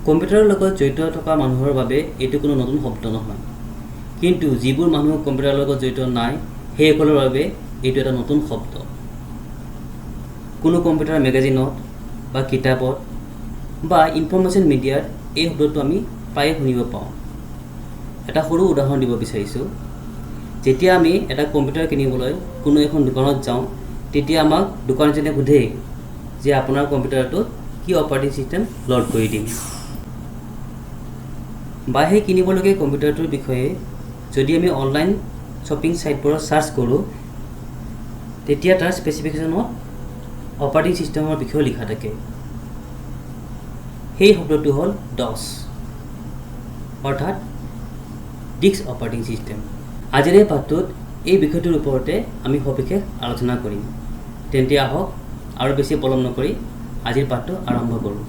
কম্পিউটাৰৰ লগত জড়িত থকা মানুহৰ বাবে এইটো কোনো নতুন শব্দ নহয়, কিন্তু যিবোৰ মানুহ কম্পিউটাৰৰ লগত জড়িত নাই সেইসকলৰ বাবে এইটো এটা নতুন শব্দ। কোনো কম্পিউটাৰ মেগাজিনত বা কিতাপত বা ইনফৰমেশ্যন মিডিয়াত এই শব্দটো আমি প্ৰায়ে শুনিব পাওঁ। এটা সৰু উদাহৰণ দিব বিচাৰিছোঁ। যেতিয়া আমি এটা কম্পিউটাৰ কিনিবলৈ কোনো এখন দোকানত যাওঁ, তেতিয়া আমাক দোকানীজনে সোধে যে আপোনাৰ কম্পিউটাৰটোত কি অপাৰেটিং ছিষ্টেম লোড কৰি দিম। বা সেই কিনিবলগীয়া কম্পিউটাৰটোৰ বিষয়ে যদি আমি অনলাইন শ্বপিং ছাইটবোৰত চাৰ্চ কৰোঁ, তেতিয়া তাৰ স্পেচিফিকেশ্যনত অপাৰেটিং ছিষ্টেমৰ বিষয়ে লিখা থাকে। সেই শব্দটো হ'ল ডছ, অৰ্থাৎ ডিস্ক অপাৰেটিং ছিষ্টেম। আজিৰ এই পাঠটোত এই বিষয়টোৰ ওপৰতে আমি সবিশেষ আলোচনা কৰিম। তেন্তে আহক আৰু বেছি পলম নকৰি আজিৰ পাঠটো আৰম্ভ কৰোঁ।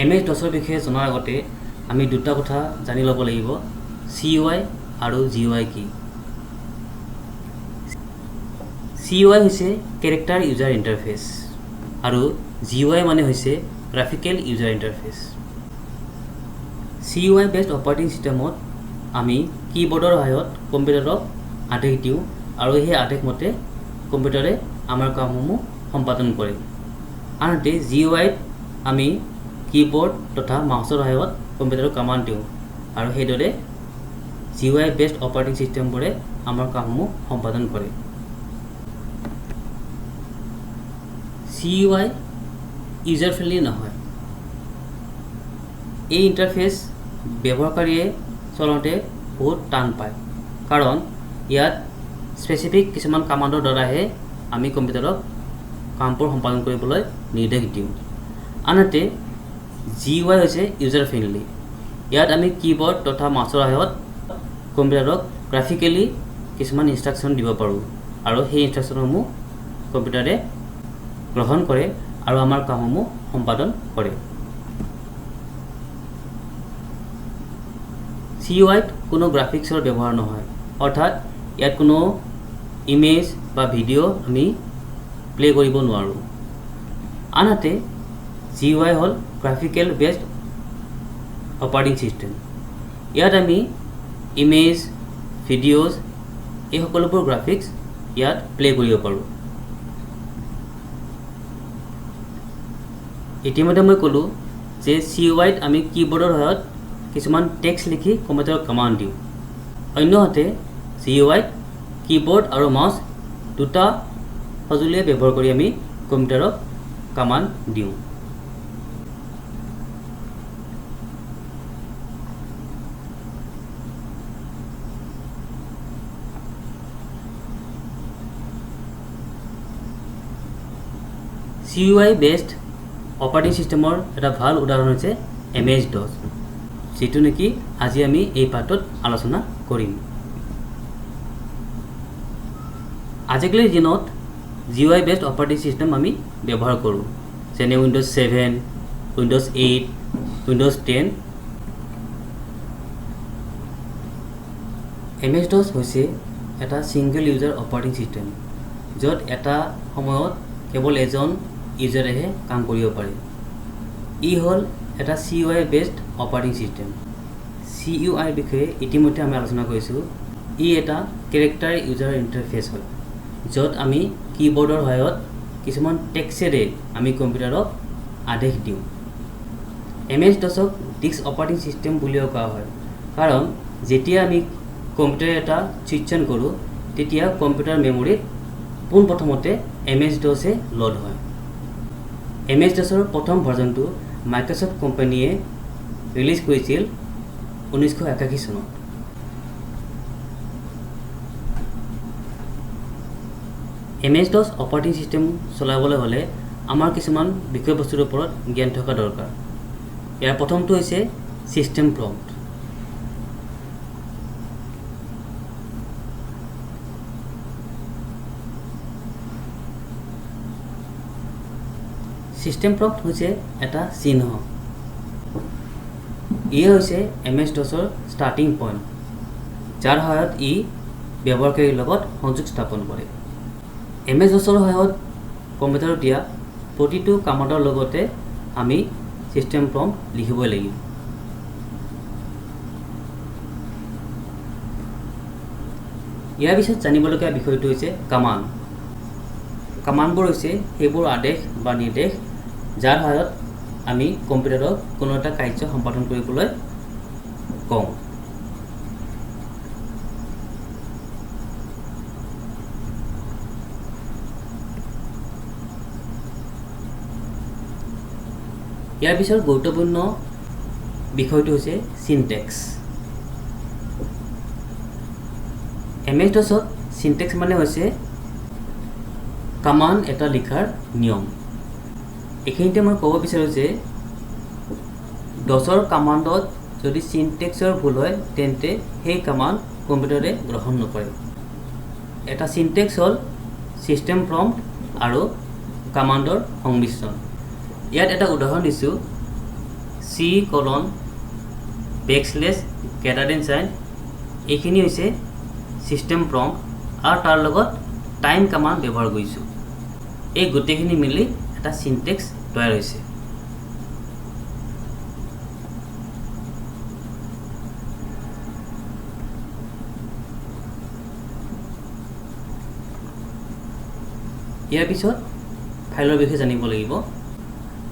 MS-DOSৰ বিষয়ে জনাৰ আগতে আমি দুটা কথা জানি ল'ব লাগিব: CUI আৰু GUI কি। CUI হৈছে কেৰেক্টাৰ ইউজাৰ ইণ্টাৰফেচ আৰু GUI মানে হৈছে graphical user interface. CUI based operating ছিষ্টেমত আমি কীবৰ্ডৰ সহায়ত কম্পিউটাৰক আদেশ দিওঁ আৰু সেই আদেশ মতে কম্পিউটাৰে আমাৰ কামসমূহ সম্পাদন কৰে। আনহাতে GUIত আমি কীবৰ্ড তথা মাউচৰ সহায়ত কম্পিউটাৰক কমাণ্ড দিওঁ আৰু সেইদৰে GUI বেছড অপাৰেটিং ছিষ্টেমবোৰে আমাৰ কামসমূহ সম্পাদন কৰে। CUI ইউজাৰ ফ্ৰেণ্ডলি নহয়। এই ইণ্টাৰফেচ ব্যৱহাৰকাৰীয়ে চলাওঁতে বহুত টান পায়, কাৰণ ইয়াত স্পেচিফিক কিছুমান কামাণ্ডৰ দ্বাৰাহে আমি কম্পিউটাৰক কামবোৰ সম্পাদন কৰিবলৈ নিৰ্দেশ দিওঁ। আনহাতে GUI হৈছে ইউজাৰ ফ্ৰেণ্ডলি। ইয়াত আমি কীবৰ্ড তথা মাউচৰ সহায়ত কম্পিউটাৰক গ্ৰাফিকেলি কিছুমান ইনষ্ট্ৰাকশ্যন দিব পাৰোঁ আৰু সেই ইনষ্ট্ৰাকশ্যনসমূহ কম্পিউটাৰে গ্ৰহণ কৰে আৰু আমাৰ কামসমূহ সম্পাদন কৰে। CUIত কোনো গ্ৰাফিক্সৰ ব্যৱহাৰ নহয়, অৰ্থাৎ ইয়াত কোনো ইমেজ বা ভিডিঅ' আমি প্লে' কৰিব নোৱাৰোঁ। আনহাতে GUI হ'ল গ্ৰাফিকেল বেছড অপাৰেটিং ছিষ্টেম। ইয়াত আমি ইমেজ, ভিডিঅ'জ এই সকলোবোৰ গ্ৰাফিক্স ইয়াত প্লে' কৰিব পাৰোঁ। ইতিমধ্যে মই ক'লোঁ যে CUIত আমি কীবৰ্ডৰ সহায়ত কিছুমান টেক্সট লিখি কম্পিউটাৰক কমাণ্ড দিওঁ। অন্যহাতে GUIত কীবৰ্ড আৰু মাউচ দুটা সঁজুলিয়ে ব্যৱহাৰ কৰি আমি কম্পিউটাৰক কমাণ্ড দিওঁ। CUI বেছড অপাৰেটিং ছিষ্টেমৰ এটা ভাল উদাহৰণ হৈছে MS-DOS, যিটো নেকি আজি আমি এই পাঠটোত আলোচনা কৰিম। আজিকালিৰ দিনত GUI বেছড অপাৰেটিং ছিষ্টেম আমি ব্যৱহাৰ কৰোঁ, যেনে Windows 7, Windows 8, Windows 10। MS-DOS হৈছে এটা ছিংগল ইউজাৰ অপাৰেটিং ছিষ্টেম, য'ত এটা সময়ত কেৱল এজন ইউজাৰেহে কাম কৰিব পাৰে। ই হ'ল এটা CUI based operating system. CUI বিষয়ে ইতিমধ্যে আমি আলোচনা কৰিছোঁ। ই এটা কেৰেক্টাৰ ইউজাৰ ইণ্টাৰফেচ হয়, য'ত আমি কীবৰ্ডৰ সহায়ত কিছুমান টেক্সেৰে আমি কম্পিউটাৰক আদেশ দিওঁ। MS-DOSক ডিস্ক অপাৰেটিং ছিষ্টেম বুলিও কোৱা হয়, কাৰণ যেতিয়া আমি কম্পিউটাৰ এটা ছুইচ অন কৰোঁ, তেতিয়া কম্পিউটাৰ মেমৰিত পোনপ্ৰথমতে MS-DOSে লোড হয়। MS-DOSৰ প্ৰথম ভাৰ্জনটো মাইক্ৰ'ছফ্ট কোম্পানীয়ে ৰিলিজ কৰিছিল 1981 চনত। MS-DOS অপাৰেটিং ছিষ্টেম চলাবলৈ হ'লে আমাৰ কিছুমান বিষয়বস্তুৰ ওপৰত জ্ঞান থকা দৰকাৰ। ইয়াৰ প্ৰথমটো হৈছে ছিষ্টেম প্ৰম্পট। ছিষ্টেম প্ৰম্পট হৈছে এটা চিহ্ন। ইয়ে হৈছে MS DOSৰ ষ্টাৰ্টিং পইণ্ট, যাৰ সহায়ত ই ব্যৱহাৰকাৰীৰ লগত সংযোগ স্থাপন কৰে। MS DOSৰ সহায়ত কম্পিউটাৰত দিয়া প্ৰতিটো কমাণ্ডৰ লগতে আমি ছিষ্টেম প্ৰম্পট লিখিবই লাগিব। ইয়াৰ পিছত জানিবলগীয়া বিষয়টো হৈছে কামাণ্ড। কামাণ্ডবোৰ হৈছে সেইবোৰ আদেশ বা নিৰ্দেশ যাৰ সহায়ত আমি কম্পিউটাৰক কোনো এটা কাৰ্য সম্পাদন কৰিবলৈ কওঁ। ইয়াৰ পিছত গুৰুত্বপূৰ্ণ বিষয়টো হৈছে চিনটেক্স। MS DOSত চিনটেক্স মানে হৈছে কামাণ্ড এটা লিখাৰ নিয়ম। এইখিনিতে মই ক'ব বিচাৰোঁ যে DOSৰ কামাণ্ডত যদি চিনটেক্সৰ ভুল হয় তেন্তে সেই কামাণ্ড কম্পিউটাৰে গ্ৰহণ নকৰে। এটা চিনটেক্স হ'ল ছিষ্টেম প্ৰম্পট আৰু কামাণ্ডৰ সংমিশ্ৰণ। ইয়াত এটা উদাহৰণ দিছোঁ, C:\\, এইখিনি হৈছে ছিষ্টেম প্ৰম্পট আৰু তাৰ লগত টাইম কামাণ্ড ব্যৱহাৰ কৰিছোঁ। এই গোটেইখিনি মিলি এটা চিনটেক্স তৈয়াৰ হৈছে। ইয়াৰ পিছত ফাইলৰ বিষয়ে জানিব লাগিব।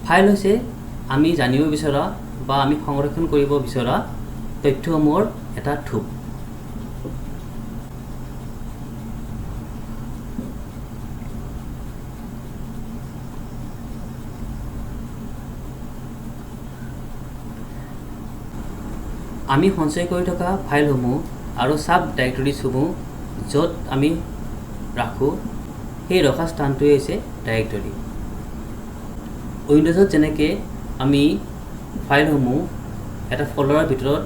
ফাইল হৈছে আমি জানিব বিচৰা বা আমি সংৰক্ষণ কৰিব বিচৰা তথ্যসমূহৰ এটা থোপ। আমি সঞ্চয় কৰি থকা ফাইলসমূহ আৰু সাব ডাইৰেক্টৰিজসমূহ য'ত আমি ৰাখোঁ সেই ৰখা স্থানটোৱে হৈছে ডাইৰেক্টৰি। উইণ্ড'জত যেনেকৈ আমি ফাইলসমূহ এটা ফল্ডাৰৰ ভিতৰত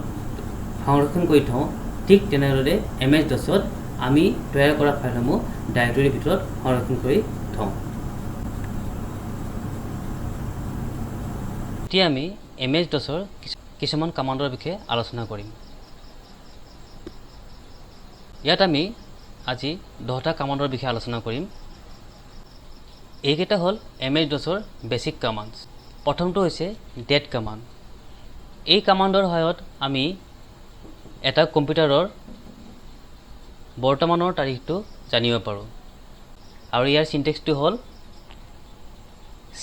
সংৰক্ষণ কৰি থওঁ, ঠিক তেনেদৰে MS DOSত আমি তৈয়াৰ কৰা ফাইলসমূহ ডাইৰেক্টৰিৰ ভিতৰত সংৰক্ষণ কৰি থওঁ। এতিয়া আমি MS DOSৰ কিছুমান কামাণ্ডৰ বিষয়ে আলোচনা কৰিম। ইয়াত আমি আজি 10টা কামাণ্ডৰ বিষয়ে আলোচনা কৰিম। এইকেইটা হ'ল MS DOSৰ বেছিক কামাণ্ড। প্ৰথমটো হৈছে ডেট কামাণ্ড। এই কামাণ্ডৰ সহায়ত আমি এটা কম্পিউটাৰৰ বৰ্তমানৰ তাৰিখটো জানিব পাৰোঁ। আৰু ইয়াৰ চিনটেক্সটো হ'ল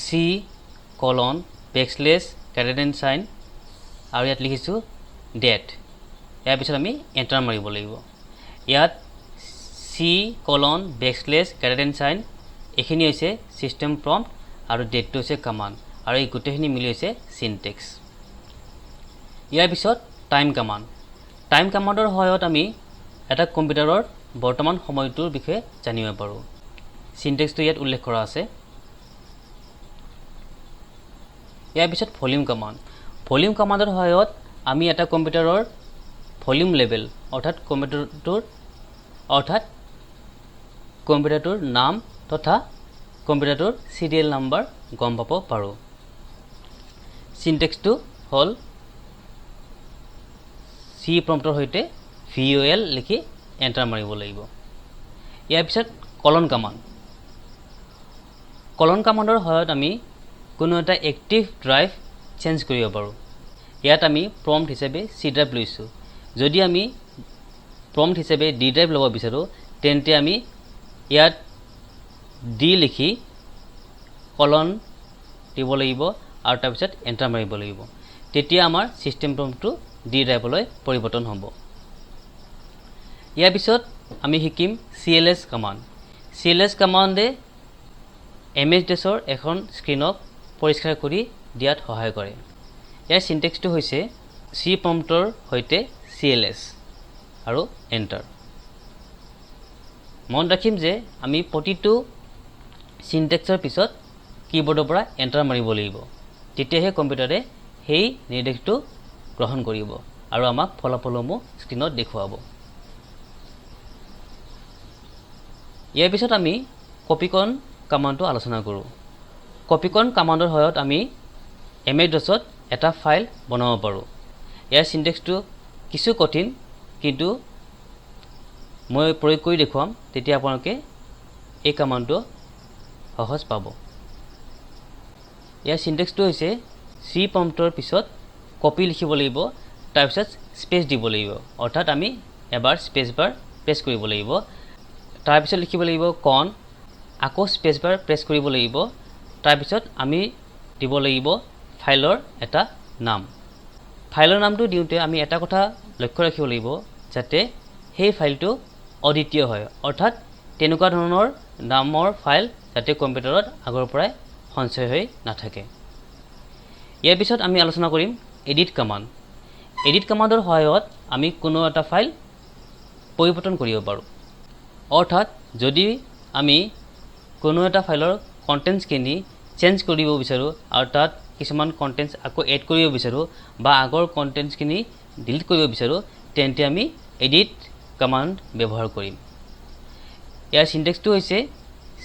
C:\\, আৰু ইয়াত লিখিছোঁ ডেট। ইয়াৰ পিছত আমি এণ্টাৰ মাৰিব লাগিব। ইয়াত C:\\, এইখিনি হৈছে ছিষ্টেম প্ৰম্পট আৰু ডেটটো হৈছে কামাণ্ড, আৰু এই গোটেইখিনি মিলি হৈছে চিনটেক্স। ইয়াৰ পিছত টাইম কামাণ্ড। টাইম কামাণ্ডৰ সহায়ত আমি এটা কম্পিউটাৰৰ বৰ্তমান সময়টোৰ বিষয়ে জানিব পাৰোঁ। চিনটেক্সটো ইয়াত উল্লেখ কৰা আছে। ইয়াৰ পিছত ভলিউম কামাণ্ড। ভলিউম কামাণ্ডৰ সহায়ত আমি এটা কম্পিউটাৰৰ ভলিউম লেভেল অৰ্থাৎ কম্পিউটাৰটোৰ নাম তথা কম্পিউটাৰটোৰ চিৰিয়েল নাম্বাৰ গম পাব পাৰোঁ। চিনটেক্সটো হ'ল C প্ৰম্পটৰ সৈতে VOL লিখি এণ্টাৰ মাৰিব লাগিব। ইয়াৰ পিছত কলন কামাণ্ড। কলন কামাণ্ডৰ সহায়ত আমি কোনো এটা এক্টিভ ড্ৰাইভ চেঞ্জ কৰিব পাৰোঁ। ইয়াত আমি প্ৰম্পট হিচাপে C ড্ৰাইভ লৈছোঁ। যদি আমি প্ৰম্পট হিচাপে D ড্ৰাইভ ল'ব বিচাৰোঁ তেন্তে আমি ইয়াত D লিখি কলন দিব লাগিব আৰু তাৰপিছত এণ্টাৰ মাৰিব লাগিব। তেতিয়া আমাৰ ছিষ্টেম প্ৰম্পটটো D ড্ৰাইভলৈ পৰিৱৰ্তন হ'ব। ইয়াৰ পিছত আমি শিকিম CLS কামাণ্ড। CLS কামাণ্ডে MS DOSৰ এখন স্ক্ৰীনক পৰিষ্কাৰ কৰি দিয়াত সহায় কৰে। ইয়াৰ চিনটেক্সটো হৈছে C প্ৰম্পটৰ সৈতে CLS আৰু এণ্টাৰ। মন ৰাখিম যে আমি প্ৰতিটো চিনটেক্সৰ পিছত কীবৰ্ডৰ পৰা এণ্টাৰ মাৰিব লাগিব। তেতিয়াহে কম্পিউটাৰে সেই নিৰ্দেশটো গ্ৰহণ কৰিব আৰু আমাক ফলাফলসমূহ স্ক্ৰীনত দেখুৱাব। ইয়াৰ পিছত আমি কপিকন কামাণ্ডটো আলোচনা কৰোঁ। কপিকন কামাণ্ডৰ সহায়ত আমি MS DOSত এটা ফাইল বনাব পাৰোঁ। ইয়াৰ সিনটেক্সটো কিছু কঠিন, কিন্তু মই প্ৰয়োগ কৰি দেখুৱাম, তেতিয়া আপোনালোকে এই কমাণ্ডটো সহজ পাব। ইয়াৰ সিনটেক্সটো হৈছে চি প্ৰম্পটৰ পিছত কপি লিখিব লাগিব, তাৰপিছত স্পেচ দিব লাগিব, অৰ্থাৎ আমি এবাৰ স্পেচ বাৰ প্ৰেছ কৰিব লাগিব, তাৰপিছত লিখিব লাগিব কন, আকৌ স্পেচ বাৰ প্ৰেছ কৰিব লাগিব, তাৰপিছত আমি দিব লাগিব ফাইলৰ এটা নাম। ফাইলৰ নামটো দিওঁতে আমি এটা কথা লক্ষ্য ৰাখিব লাগিব, যাতে সেই ফাইলটো অদ্বিতীয় হয়, অৰ্থাৎ তেনেকুৱা ধৰণৰ নামৰ ফাইল যাতে কম্পিউটাৰত আগৰ পৰাই সঞ্চয় হৈ নাথাকে। ইয়াৰ পিছত আমি আলোচনা কৰিম এডিট কমাণ্ড। এডিট কমাণ্ডৰ সহায়ত আমি কোনো এটা ফাইল পৰিৱৰ্তন কৰিব পাৰোঁ। অৰ্থাৎ যদি আমি কোনো এটা ফাইলৰ কণ্টেণ্টছখিনি চেঞ্জ কৰিব বিচাৰোঁ আৰু তাত কিছুমান কণ্টেণ্টছ আকৌ এড কৰিব বিচাৰোঁ বা আগৰ কণ্টেণ্টছখিনি ডিলিট কৰিব বিচাৰোঁ, তেন্তে আমি এডিট কমাণ্ড ব্যৱহাৰ কৰিম। ইয়াৰ সিনটেক্সটো হৈছে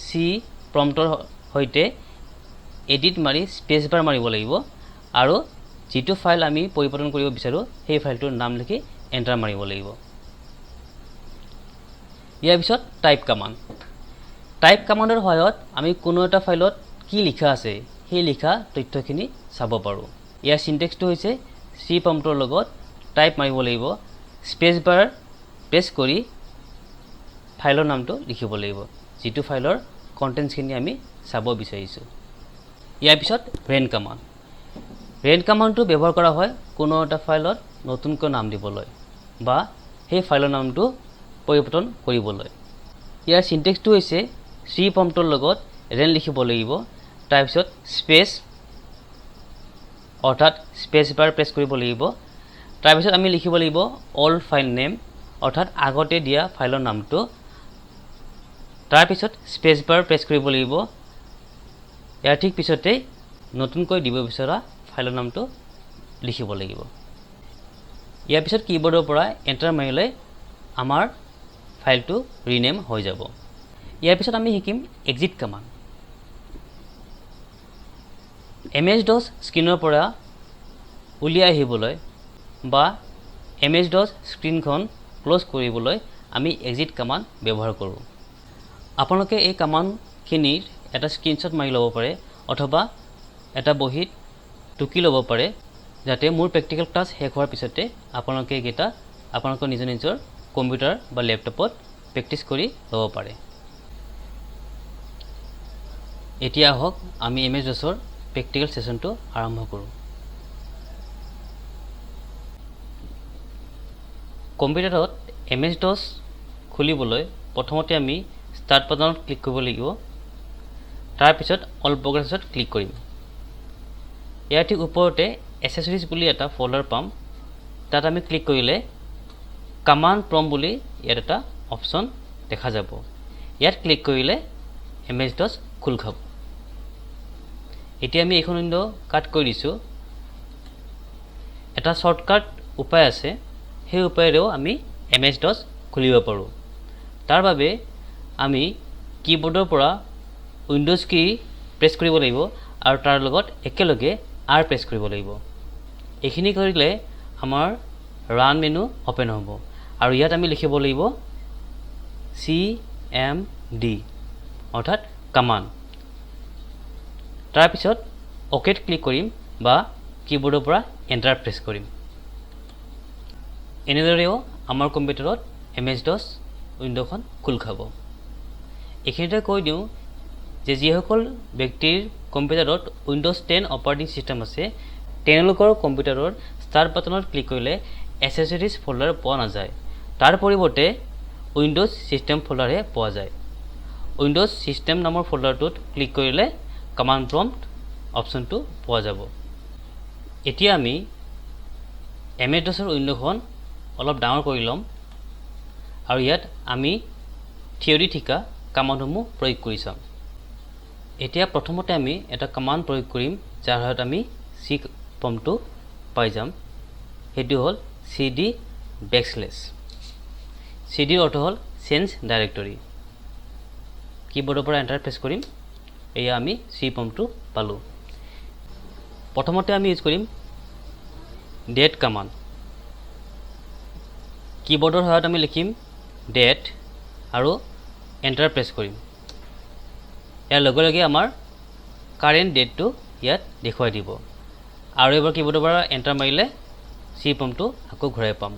চি প্ৰম্পটৰ সৈতে এডিট মাৰি স্পেচ বাৰ মাৰিব লাগিব আৰু যিটো ফাইল আমি পৰিৱৰ্তন কৰিব বিচাৰোঁ সেই ফাইলটোৰ নাম লিখি এণ্টাৰ মাৰিব লাগিব। ইয়াৰ পিছত টাইপ কমাণ্ড। টাইপ কমাণ্ডৰ সহায়ত আমি কোনো এটা ফাইলত কি লিখা আছে সেই লিখা তথ্যখিনি চাব পাৰোঁ। ইয়াৰ সিনটেক্সটো হৈছে চি প্ৰম্পটৰ লগত টাইপ মাৰিব লাগিব, স্পেচ বাৰ প্ৰেছ কৰি ফাইলৰ নামটো লিখিব লাগিব, যিটো ফাইলৰ কণ্টেণ্টছখিনি আমি চাব বিচাৰিছোঁ। ইয়াৰ পিছত ৰেন কমাণ্ড। ৰেন কমাণ্ডটো ব্যৱহাৰ কৰা হয় কোনো এটা ফাইলত নতুনকৈ নাম দিবলৈ বা সেই ফাইলৰ নামটো পৰিৱৰ্তন কৰিবলৈ। ইয়াৰ সিনটেক্সটো হৈছে চি প্ৰম্পটৰ লগত ৰেন লিখিব লাগিব, তাৰপিছত স্পেচ অৰ্থাৎ স্পেচ বাৰ প্ৰেছ কৰিব লাগিব, তাৰপিছত আমি লিখিব লাগিব অল ফাইল নেম অৰ্থাৎ আগতে দিয়া ফাইলৰ নামটো, তাৰপিছত স্পেচ বাৰ প্ৰেছ কৰিব লাগিব, ইয়াৰ ঠিক পিছতেই নতুনকৈ দিব বিচৰা ফাইলৰ নামটো লিখিব লাগিব। ইয়াৰ পিছত কীবৰ্ডৰ পৰা এণ্টাৰ মাৰিলে আমাৰ ফাইলটো ৰিনেম হৈ যাব। ইয়াৰ পিছত আমি শিকিম এক্সিট কমাণ্ড। MS-DOS স্ক্ৰীনৰ পৰা উলিয়াই আহিবলৈ বা MS-DOS স্ক্ৰীনখন ক্ল'জ কৰিবলৈ আমি এক্সিট কমাণ্ড ব্যৱহাৰ কৰোঁ। আপোনালোকে এই কমাণ্ডখিনিৰ এটা স্ক্ৰীনশ্বট মাৰি ল'ব পাৰে অথবা এটা বহীত টুকি ল'ব পাৰে, যাতে মোৰ প্ৰেক্টিকেল ক্লাছ শেষ হোৱাৰ পিছতে আপোনালোকে এইকেইটা আপোনালোকৰ নিজৰ নিজৰ কম্পিউটাৰ বা লেপটপত প্ৰেক্টিছ কৰি ল'ব পাৰে। এতিয়া আহক আমি MS-DOSৰ প্ৰেক্টিকেল ছেশ্যনটো আৰম্ভ কৰোঁ। কম্পিউটাৰত MS-DOS খুলিবলৈ প্ৰথমতে আমি ষ্টাৰ্ট বাটনত ক্লিক কৰিব লাগিব, তাৰপিছত অল প্ৰগ্ৰেমছত ক্লিক কৰিম। ইয়াৰ ঠিক ওপৰতে এচেছৰিজ বুলি এটা ফল্ডাৰ পাম, তাত আমি ক্লিক কৰিলে কমাণ্ড প্ৰম্পট বুলি ইয়াত এটা অপশ্যন দেখা যাব। ইয়াত ক্লিক কৰিলে MS-DOS খোল খাব। এতিয়া আমি এইখন উইণ্ড' কাট কৰি দিছোঁ। এটা শ্বৰ্টকাট উপায় আছে, সেই উপায়েৰেও আমি MS-DOS খুলিব পাৰোঁ। তাৰ বাবে আমি কীবৰ্ডৰ পৰা উইণ্ড'জ কি প্ৰেছ কৰিব লাগিব আৰু তাৰ লগত একেলগে R প্ৰেছ কৰিব লাগিব। এইখিনি কৰিলে আমাৰ ৰান মেনু অ'পেন হ'ব আৰু ইয়াত আমি লিখিব লাগিব CMD অৰ্থাৎ কমাণ্ড। তাৰপিছত অ'কেত ক্লিক কৰিম বা কীবৰ্ডৰ পৰা এণ্টাৰ প্ৰেছ কৰিম। এনেদৰেও আমাৰ কম্পিউটাৰত MS-DOS উইণ্ড'খন খোল খাব। এইখিনিতে কৈ দিওঁ যে যিসকল ব্যক্তিৰ কম্পিউটাৰত উইণ্ড'জ 10 অপাৰেটিং ছিষ্টেম আছে, তেওঁলোকৰ কম্পিউটাৰৰ ষ্টাৰ্ট বাটনত ক্লিক কৰিলে এচেছৰিজ ফল্ডাৰ পোৱা নাযায়, তাৰ পৰিৱৰ্তে উইণ্ড'জ ছিষ্টেম ফল্ডাৰহে পোৱা যায়। উইণ্ড'জ ছিষ্টেম নামৰ ফল্ডাৰটোত ক্লিক কৰিলে কমাণ্ড প্ৰম্পট অপশ্যনটো পোৱা যাব। এতিয়া আমি MS-DOSৰ উইণ্ড'খন অলপ ডাঙৰ কৰি ল'ম আৰু ইয়াত আমি থিয়ৰী শিকা কমাণ্ডসমূহ প্ৰয়োগ কৰি চাম। এতিয়া প্ৰথমতে আমি এটা কমাণ্ড প্ৰয়োগ কৰিম, যাৰ সহায়ত আমি চি প্ৰম্পটটো পাই যাম। সেইটো হ'ল CD বেকশ্লেছ। CD ৰ অৰ্থ হ'ল চেঞ্জ ডাইৰেক্টৰী। কীবৰ্ডৰ পৰা এণ্টাৰ প্ৰেছ কৰিম। এয়া আমি চি প্ৰম্পটটো পালোঁ। প্ৰথমতে আমি ইউজ কৰিম ডেট কমাণ্ড। কিবৰ্ডৰ সহায়ত আমি লিখিম ডেট আৰু এণ্টাৰ প্ৰেছ কৰিম। ইয়াৰ লগে লগে আমাৰ কাৰেণ্ট ডেটটো ইয়াত দেখুৱাই দিব আৰু এবাৰ কিবৰ্ডৰ পৰা এণ্টাৰ মাৰিলে চি প্ৰম্পটটো আকৌ ঘূৰাই পাম।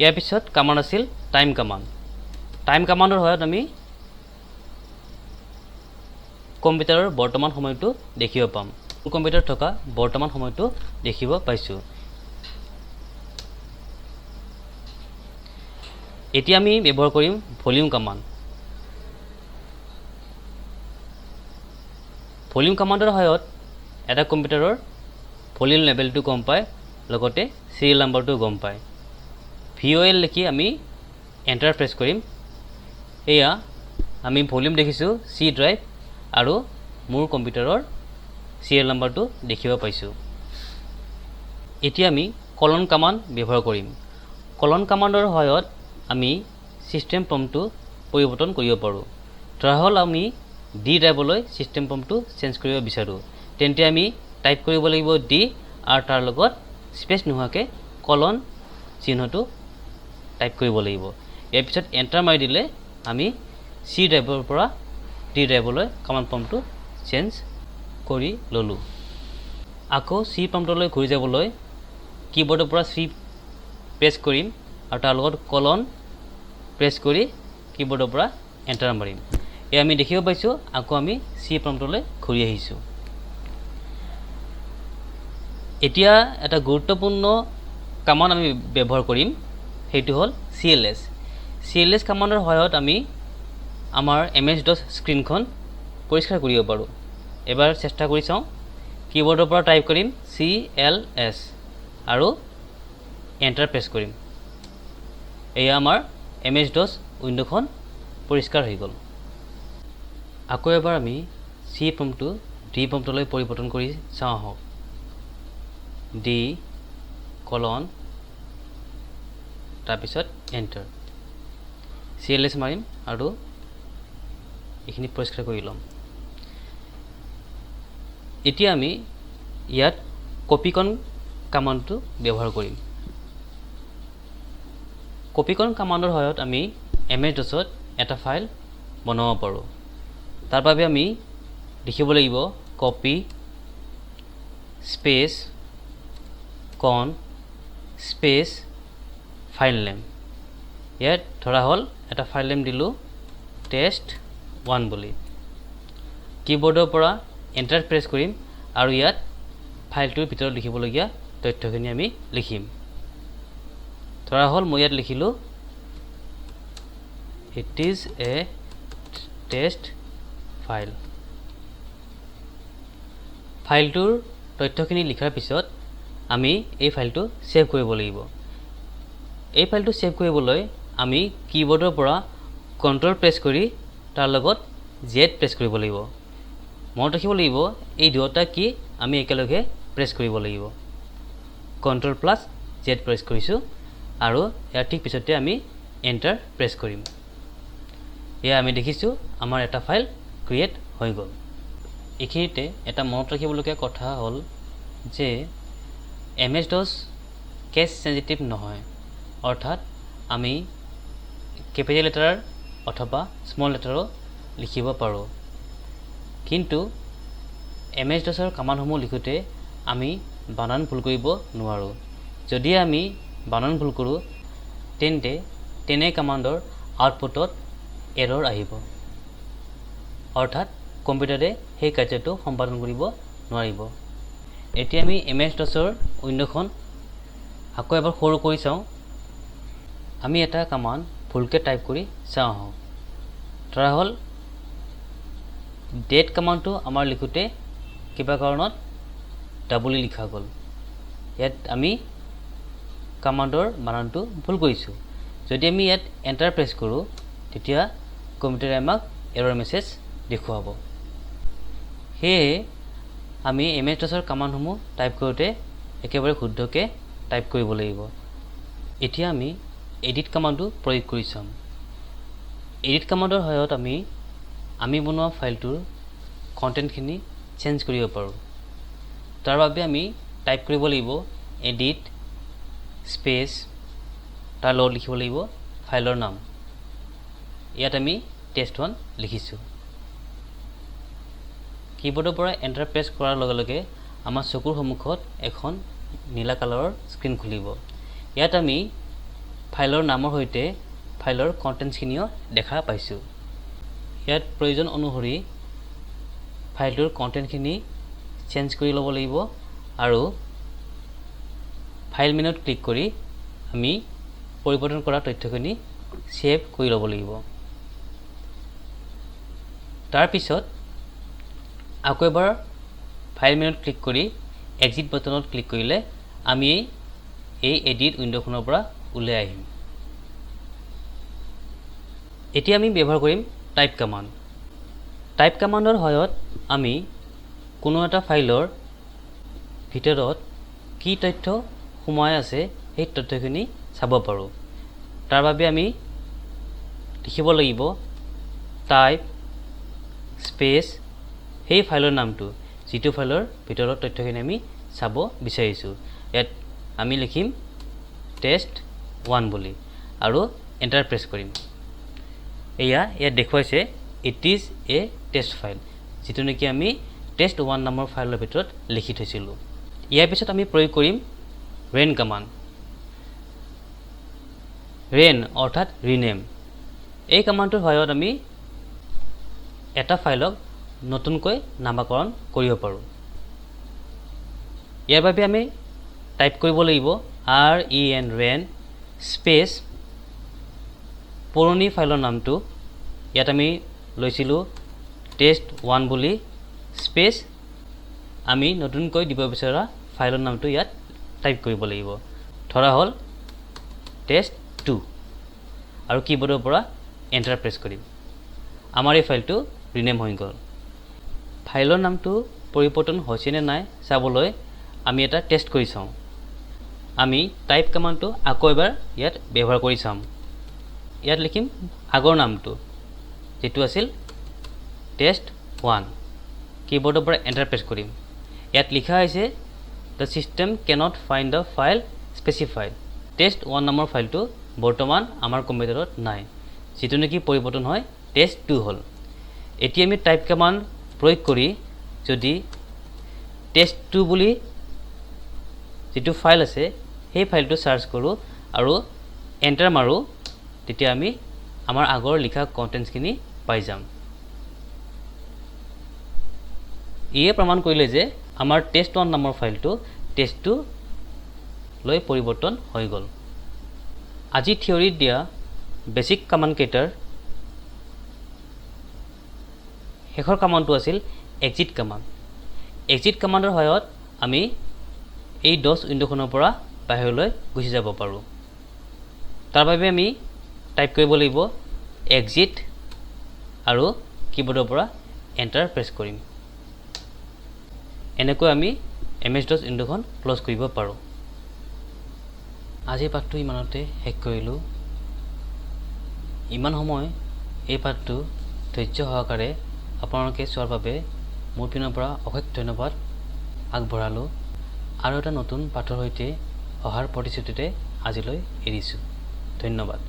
ইয়াৰ পিছত কমাণ্ড আছিল টাইম কমাণ্ড। টাইম কমাণ্ডৰ সহায়ত আমি কম্পিউটাৰৰ বৰ্তমান সময়টো দেখিব পাম। কম্পিউটাৰত থকা বৰ্তমান সময়টো দেখিব পাইছোঁ। এতিয়া আমি ব্যৱহাৰ কৰিম ভলিউম কমাণ্ড। ভলিউম কমাণ্ডৰ সহায়ত এটা কম্পিউটাৰৰ ভলিউম লেভেলটো গম পায়, লগতে চিৰিয়েল নাম্বাৰটো গম পায়। VOL লিখি আমি এণ্টাৰ প্ৰেছ কৰিম। এয়া আমি ভলিউম দেখিছোঁ চি ড্ৰাইভ আৰু মোৰ কম্পিউটাৰৰ চিৰিয়েল নাম্বাৰটো দেখিব পাইছোঁ। এতিয়া আমি কলন কমাণ্ড ব্যৱহাৰ কৰিম। কলন কমাণ্ডৰ সহায়ত আমি ছিষ্টেম প্ৰম্পটটো পৰিৱৰ্তন কৰিব পাৰোঁ। ধৰা হ'ল আমি ডি ড্ৰাইভলৈ ছিষ্টেম প্ৰম্পটটো চেঞ্জ কৰিব বিচাৰোঁ, তেন্তে আমি টাইপ কৰিব লাগিব ডি আৰু তাৰ লগত স্পেচ নোহোৱাকৈ কলন চিহ্নটো টাইপ কৰিব লাগিব। ইয়াৰ পিছত এণ্টাৰ মাৰি দিলে আমি চি ড্ৰাইভৰ পৰা ডি ড্ৰাইভলৈ কমাণ্ড প্ৰম্পটটো চেঞ্জ কৰি ল'লোঁ। আকৌ চি প্ৰম্পটলৈ ঘূৰি যাবলৈ কীবৰ্ডৰ পৰা চি প্ৰেছ কৰিম আৰু তাৰ লগত কলন প্ৰেছ কৰি কীবৰ্ডৰ পৰা এণ্টাৰ মাৰিম। এয়া আমি দেখিব পাইছোঁ আকৌ আমি চি প্ৰম্পটলৈ ঘূৰি আহিছোঁ। এতিয়া এটা গুৰুত্বপূৰ্ণ কমাণ্ড আমি ব্যৱহাৰ কৰিম, সেইটো হ'ল CLS। CLS কমাণ্ডৰ সহায়ত আমি আমাৰ MS-DOS স্ক্ৰীনখন পৰিষ্কাৰ কৰিব পাৰোঁ। এবাৰ চেষ্টা কৰি চাওঁ। কীবৰ্ডৰ পৰা টাইপ কৰিম CLS আৰু এণ্টাৰ প্ৰেছ কৰিম। এয়া আমাৰ MS-DOS উইণ্ডোখন পৰিষ্কাৰ হৈ গ'ল। আকৌ এবাৰ আমি চি প্ৰম্পটটো ডি প্ৰম্পটলৈ পৰিৱৰ্তন কৰি চাওঁ আহক। ডি কলন তাৰপিছত এণ্টাৰ। CLS মাৰিম আৰু এইখিনি পৰিষ্কাৰ কৰি ল'ম। এতিয়া আমি ইয়াত কপিকন কমাণ্ডটো ব্যৱহাৰ কৰিম। কপিকন কমাণ্ডৰ সহায়ত আমি MS-DOSত এটা ফাইল বনাব পাৰোঁ। তাৰ বাবে আমি লিখিব লাগিব কপি স্পেচ কন স্পেচ ফাইল নেম। ইয়াত ধৰা হ'ল এটা ফাইল নেম দিলোঁ test1 বুলি। কীবৰ্ডৰ পৰা এণ্টাৰ প্ৰেছ কৰিম আৰু ইয়াত ফাইলটোৰ ভিতৰত লিখিবলগীয়া তথ্যখিনি আমি লিখিম। ধৰা হ'ল মই ইয়াত লিখিলোঁ it is a test file. ফাইলটোৰ তথ্যখিনি লিখাৰ পিছত আমি এই ফাইলটো ছেভ কৰিব লাগিব। এই ফাইলটো ছেভ কৰিবলৈ আমি কীবৰ্ডৰ পৰা কণ্ট্ৰল প্ৰেছ কৰি তাৰ লগত Z প্ৰেছ কৰিব লাগিব। মনত ৰাখিব লাগিব এই দুয়োটা কি আমি একেলগে প্ৰেছ কৰিব লাগিব। Ctrl+Z প্ৰেছ কৰিছোঁ আৰু ইয়াৰ ঠিক পিছতে আমি এণ্টাৰ প্ৰেছ কৰিম। এয়া আমি দেখিছোঁ আমাৰ এটা ফাইল ক্ৰিয়েট হৈ গ'ল। এইখিনিতে এটা মনত ৰাখিবলগীয়া কথা হ'ল যে MS-DOS কেছ চেঞ্চিটিভ নহয়, অৰ্থাৎ আমি কেপিটেল লেটাৰ অথবা স্মল লেটাৰো লিখিব পাৰোঁ। কিন্তু MS-DOSৰ কমাণ্ডসমূহ লিখোঁতে আমি বানান ভুল কৰিব নোৱাৰোঁ। যদি আমি বানান ভুল কৰোঁ তেন্তে তেনে কমাণ্ডৰ আউটপুটত এৰৰ আহিব, অৰ্থাৎ কম্পিউটাৰে সেই কাৰ্যটো সম্পাদন কৰিব নোৱাৰিব। এতিয়া আমি MS-DOSৰ উইণ্ডোখন আকৌ এবাৰ সৰু কৰি চাওঁ। আমি এটা কমাণ্ড ভুলকৈ টাইপ কৰি চাওঁ আহক। ধৰা হ'ল ডেট কমাণ্ডটো আমাৰ লিখোঁতে কিবা কাৰণত ডাবলি লিখা গ'ল। ইয়াত আমি কমাণ্ডৰ বানানটো ভুল কৰিছোঁ। যদি আমি ইয়াত এণ্টাৰ প্ৰেছ কৰোঁ তেতিয়া কম্পিউটাৰে আমাক এৰৰ মেছেজ দেখুৱাব। সেয়ে আমি MS-DOSৰ কমাণ্ডসমূহ টাইপ কৰোঁতে একেবাৰে শুদ্ধকৈ টাইপ কৰিব লাগিব। এতিয়া আমি এডিট কমাণ্ডটো প্ৰয়োগ কৰি চাম। এডিট কমাণ্ডৰ সহায়ত আমি বনোৱা ফাইলটোৰ কণ্টেণ্টখিনি চেঞ্জ কৰিব পাৰোঁ। তাৰ বাবে আমি টাইপ কৰিব লাগিব এডিট স্পেচ তাৰ লগত লিখিব লাগিব ফাইলৰ নাম। ইয়াত আমি test1 লিখিছোঁ। কীবোৰ্ডৰ পৰা এণ্টাৰ প্ৰেছ কৰাৰ লগে লগে আমাৰ চকুৰ সন্মুখত এখন নীলা কালাৰৰ স্ক্ৰীন খুলিব। ইয়াত আমি ফাইলৰ নামৰ সৈতে ফাইলৰ কণ্টেণ্টছখিনিও দেখা পাইছোঁ। ইয়াত প্ৰয়োজন অনুসৰি ফাইলটোৰ কণ্টেণ্টখিনি চেঞ্জ কৰি ল'ব লাগিব আৰু ফাইল মেনুত ক্লিক কৰি আমি পৰিৱৰ্তন কৰা তথ্যখিনি ছেভ কৰি ল'ব লাগিব। তাৰপিছত আকৌ এবাৰ ফাইল মেনুত ক্লিক কৰি এক্সিট বাটনত ক্লিক কৰিলে আমি এই এডিট উইণ্ডখনৰ পৰা ওলাই আহিম। এতিয়া আমি ব্যৱহাৰ কৰিম টাইপ কমাণ্ড। টাইপ কমাণ্ডৰ সহায়ত আমি কোনো এটা ফাইলৰ ভিতৰত কি তথ্য সোমাই আছে সেই তথ্যখিনি চাব পাৰোঁ। তাৰ বাবে আমি লিখিব লাগিব টাইপ স্পেচ সেই ফাইলৰ নামটো, যিটো ফাইলৰ ভিতৰত তথ্যখিনি আমি চাব বিচাৰিছোঁ। ইয়াত আমি লিখিম test1 বুলি আৰু এণ্টাৰ প্ৰেছ কৰিম। ইয়াত দেখুৱাইছে it is a test file, যিটো নেকি আমি test1 নামৰ ফাইলৰ ভিতৰত লিখি থৈছিলোঁ। ইয়াৰ পিছত আমি প্ৰয়োগ কৰিম ৰেন কমাণ্ড। ৰেন অৰ্থাৎ ৰিনেম। এই কমাণ্ডটোৰ সহায়ত আমি এটা ফাইলক নতুনকৈ নামকৰণ কৰিব পাৰোঁ। ইয়াৰ বাবে আমি টাইপ কৰিব লাগিব ren স্পেচ পুৰণি ফাইলৰ নামটো, ইয়াত আমি লৈছিলোঁ test1 বুলি, স্পেচ আমি নতুনকৈ দিব বিচৰা ফাইলৰ নামটো ইয়াত টাইপ কৰিব লাগিব। ধৰা হ'ল test2 আৰু কীবোৰ্ডৰ পৰা এণ্টাৰ প্ৰেছ কৰিম। আমাৰ এই ফাইলটো ৰিনেম হৈ গ'ল। ফাইলৰ নামটো পৰিৱৰ্তন হৈছে নে নাই চাবলৈ আমি এটা টেষ্ট কৰি চাওঁ। আমি টাইপ কমাণ্ডটো আকৌ এবাৰ ইয়াত ব্যৱহাৰ কৰি চাম। ইয়াত লিখিম আগৰ নামটো, যিটো আছিল test1। কীবোৰ্ডৰ পৰা এণ্টাৰ প্ৰেছ কৰিম। ইয়াত লিখা হৈছে the system cannot find the file specified. test1 নামৰ ফাইলটো বৰ্তমান আমাৰ কম্পিউটাৰত নাই, যিটো নেকি পৰিৱৰ্তন হয় test2 হ'ল। এতিয়া আমি টাইপ কমাণ্ড প্ৰয়োগ কৰি যদি test2 বুলি যিটো ফাইল আছে সেই ফাইলটো চাৰ্চ কৰোঁ আৰু এণ্টাৰ মাৰোঁ, তেতিয়া আমি আমাৰ আগৰ লিখা কণ্টেণ্টছখিনি পাই যাম। ইয়ে প্ৰমাণ কৰিলে যে আমাৰ test1 নামৰ ফাইলটো test2 লৈ পৰিৱৰ্তন হৈ গ'ল। আজি থিয়ৰীত দিয়া বেছিক কমাণ্ডকেইটাৰ শেষৰ কমাণ্ডটো আছিল এক্সিট কমাণ্ড। এক্সিট কমাণ্ডৰ সহায়ত আমি এই ডছ উইণ্ডখনৰ পৰা বাহিৰলৈ গুচি যাব পাৰোঁ। তাৰ বাবে আমি টাইপ কৰিব লাগিব এক্সিট আৰু কীবোৰ্ডৰ পৰা এণ্টাৰ প্ৰেছ কৰিম। এনেকৈ আমি MS-DOS উইণ্ডখন ক্ল'জ কৰিব পাৰোঁ। আজিৰ পাঠটো ইমানতে শেষ কৰিলোঁ। ইমান সময় এই পাঠটো ধৈৰ্য সহকাৰে আপোনালোকে চোৱাৰ বাবে মোৰ পিনৰ পৰা অশেষ ধন্যবাদ আগবঢ়ালোঁ। আৰু এটা নতুন পাঠৰ সৈতে অহাৰ প্ৰতিশ্ৰুতিৰে আজিলৈ এৰিছোঁ। ধন্যবাদ।